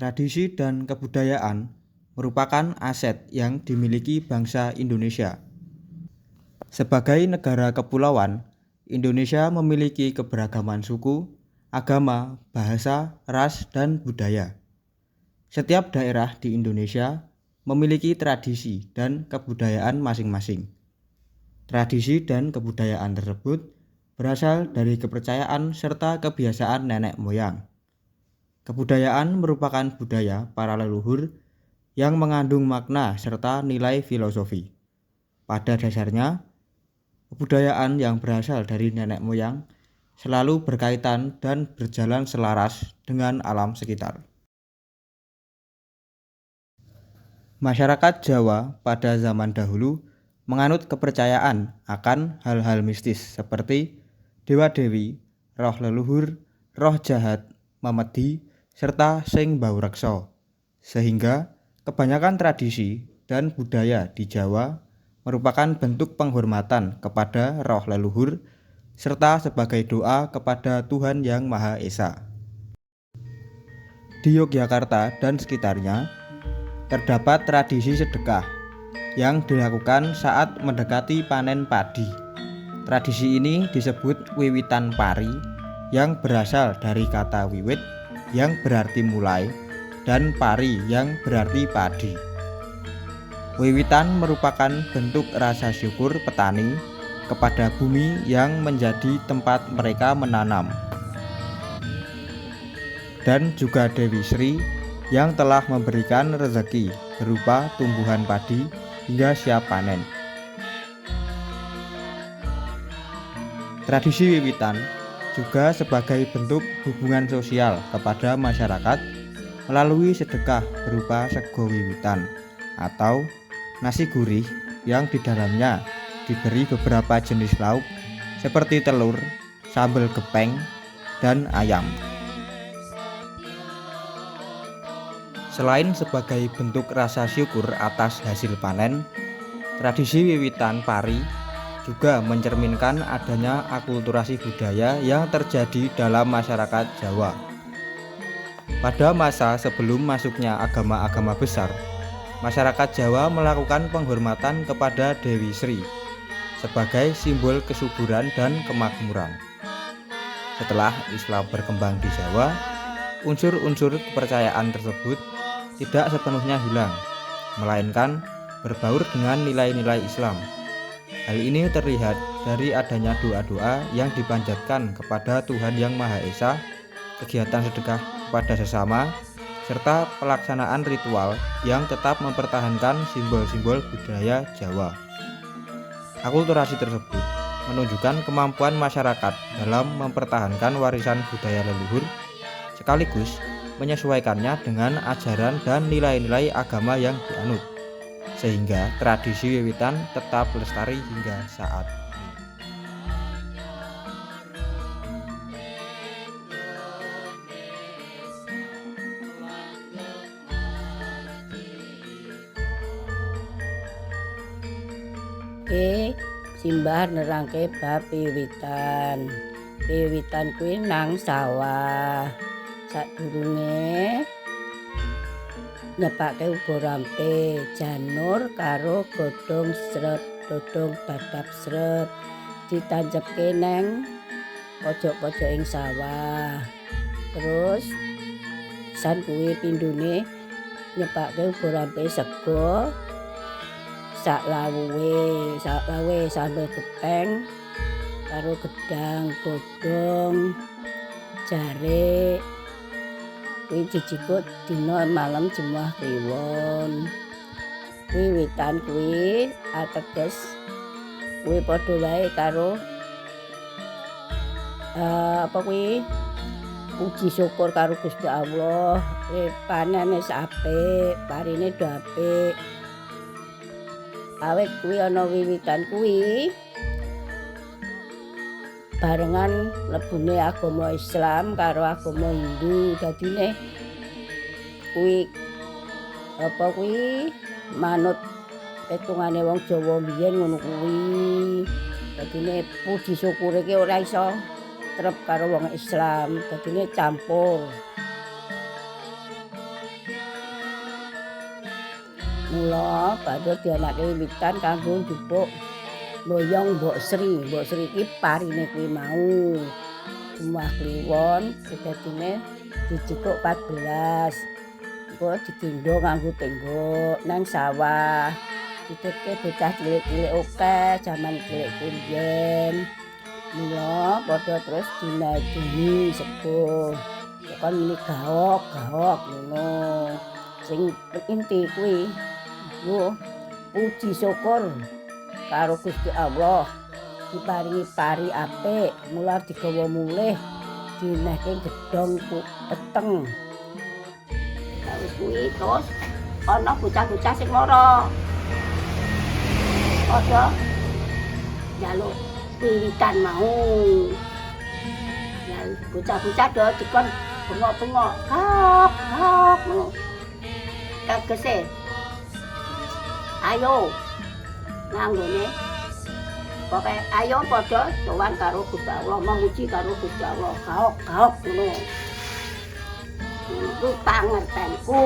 Tradisi dan kebudayaan merupakan aset yang dimiliki bangsa Indonesia. Sebagai negara kepulauan, Indonesia memiliki keberagaman suku, agama, bahasa, ras, dan budaya. Setiap daerah di Indonesia memiliki tradisi dan kebudayaan masing-masing. Tradisi dan kebudayaan tersebut berasal dari kepercayaan serta kebiasaan nenek moyang. Kebudayaan merupakan budaya para leluhur yang mengandung makna serta nilai filosofi. Pada dasarnya, kebudayaan yang berasal dari nenek moyang selalu berkaitan dan berjalan selaras dengan alam sekitar. Masyarakat Jawa pada zaman dahulu menganut kepercayaan akan hal-hal mistis seperti dewa-dewi, roh leluhur, roh jahat, memedi, serta sing bau reksa. Sehingga kebanyakan tradisi dan budaya di Jawa merupakan bentuk penghormatan kepada roh leluhur serta sebagai doa kepada Tuhan Yang Maha Esa. Di Yogyakarta dan sekitarnya terdapat tradisi sedekah yang dilakukan saat mendekati panen padi. Tradisi ini disebut wiwitan pari yang berasal dari kata wiwit yang berarti mulai dan pari yang berarti padi. Wiwitan merupakan bentuk rasa syukur petani kepada bumi yang menjadi tempat mereka menanam, dan juga Dewi Sri yang telah memberikan rezeki berupa tumbuhan padi hingga siap panen. Tradisi wiwitan juga sebagai bentuk hubungan sosial kepada masyarakat melalui sedekah berupa sego wiwitan atau nasi gurih yang di dalamnya diberi beberapa jenis lauk seperti telur, sambal gepeng, dan ayam. Selain sebagai bentuk rasa syukur atas hasil panen, tradisi wiwitan pari juga mencerminkan adanya akulturasi budaya yang terjadi dalam masyarakat Jawa. Pada masa sebelum masuknya agama-agama besar, masyarakat Jawa melakukan penghormatan kepada Dewi Sri sebagai simbol kesuburan dan kemakmuran. Setelah Islam berkembang di Jawa, unsur-unsur kepercayaan tersebut tidak sepenuhnya hilang, melainkan berbaur dengan nilai-nilai Islam. Hal ini terlihat dari adanya doa-doa yang dipanjatkan kepada Tuhan Yang Maha Esa, kegiatan sedekah kepada sesama, serta pelaksanaan ritual yang tetap mempertahankan simbol-simbol budaya Jawa. Akulturasi tersebut menunjukkan kemampuan masyarakat dalam mempertahankan warisan budaya leluhur, sekaligus menyesuaikannya dengan ajaran dan nilai-nilai agama yang dianut, sehingga tradisi wiwitan tetap lestari hingga saat ini. Simbah nerangke bab wiwitan. Wiwitan kuwi nang sawah. Sadurunge nyepake ubo rampe, janur karo godhong sret, godhong dadap sret ditancepke neng pojok-pojoking sawah. Terus san kuwi pindune nyepake ubo rampe sego sak lawuhe sambal gepeng karo gedang, godhong, jare kuwi dijikut dina malam Jumat Kliwon. Wiwitan kuwi ateges kuwi padha wae karo puji syukur karo Gusti Allah, panene apik, parine do apik. Awit kuwi ana wiwitan kuwi barengan mlebune agama Islam karo agama Hindu. Dadine kuwi manut petungane wong Jawa biyen ngono kuwi. Dadine puji syukur iki ora iso trep karo wong Islam, dadine campur. Mula banjur dianake wiwitan kanggo njupuk mboyong Mbok Sri. Mbok Sri iki parine kuwi mau. Jumlah kliwon sedadine dijikuk 14. Engko digendho kanggo tembok nang sawah. Ditutke bocah cilik-cilik akeh jaman cilik biyen. Mula padha terus dinadeni sego. Kon muni gaok-gaok ngono. Sing inti kuwi puji syukur karo Gusti Allah diparingi pari apik, mula digawa mulih dinehke gedhong peteng. Wis kuwi terus ana bocah-bocah sing loro. Padha njaluk wiwitan mau. Ya bocah-bocah do dikon bengok-bengok, gaok-gaok ngono. Kagese ayo nanggone pokoke ayo padha sowan karo Gusti Allah, memuji karo Gusti Allah, gaok-gaok ngono. Iku pangertenku.